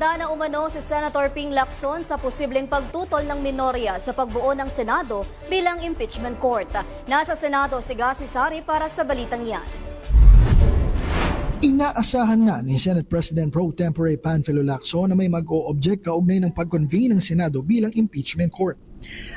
Handa na umano si Senator Ping Lacson sa posibleng pagtutol ng minorya sa pagbuo ng Senado bilang impeachment court. Nasa Senado si Gasi Sari para sa balitang yan. Inaasahan na ni Senate President Pro Tempore Panfilo Lacson na may mag-o-object kaugnay ng pag-convene ng Senado bilang impeachment court.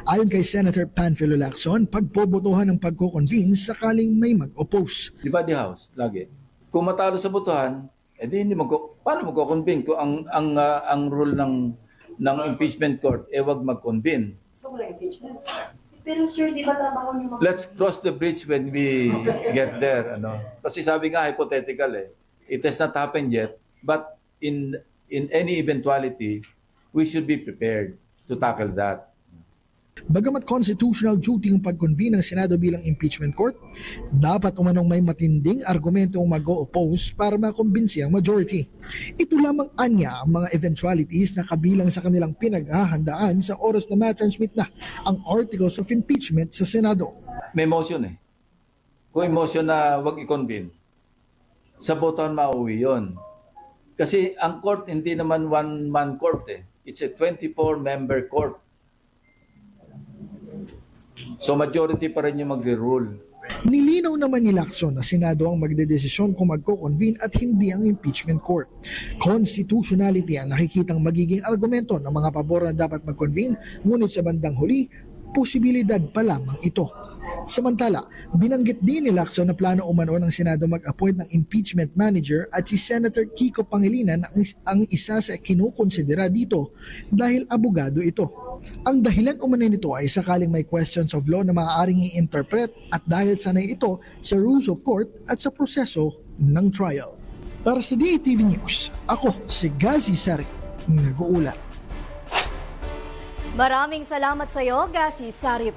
Ayon kay Senator Panfilo Lacson, pagbobotohan ng pagko-convene sakaling may mag-oppose. Di ba the House? Lagi. Kung matalo sa botohan, hindi paano magko-convene kung ang rule ng impeachment court wag mag-convene. So wala impeachment. Pero sir, di ba trabaho niyo Let's cross the bridge when we get there, Kasi sabi nga hypothetical It has not happened yet, but in any eventuality, we should be prepared to tackle that. Bagamat constitutional duty ang pag-convene ng Senado bilang impeachment court, dapat umanong may matinding argumento ang mag-o-oppose para makumbinsi ang majority. Ito lamang anya ang mga eventualities na kabilang sa kanilang pinaghahandaan sa oras na matransmit na ang articles of impeachment sa Senado. May motion Kung motion na wag i-convene, sa botohan mauwi yun. Kasi ang court hindi naman one-man court It's a 24-member court. So majority pa rin yung magre-rule. Nilinaw naman ni Lacson na Senado ang magdedesisyon kung magko-convene at hindi ang impeachment court. Constitutionality ang nakikitang magiging argumento ng mga pabor na dapat mag-convene, ngunit sa bandang huli, posibilidad pa lamang ito. Samantala, binanggit din ni Lacson na plano umano ng Senado mag-appoint ng impeachment manager at si Senator Kiko Pangilinan ang isa sa kinukonsidera dito dahil abogado ito. Ang dahilan umano nito ay sakaling may questions of law na maaaring i-interpret at dahil sanay ito sa rules of court at sa proseso ng trial. Para sa DATV News, ako si Gasi Sari, nag-uulat. Maraming salamat sa iyo, Gasi Sari.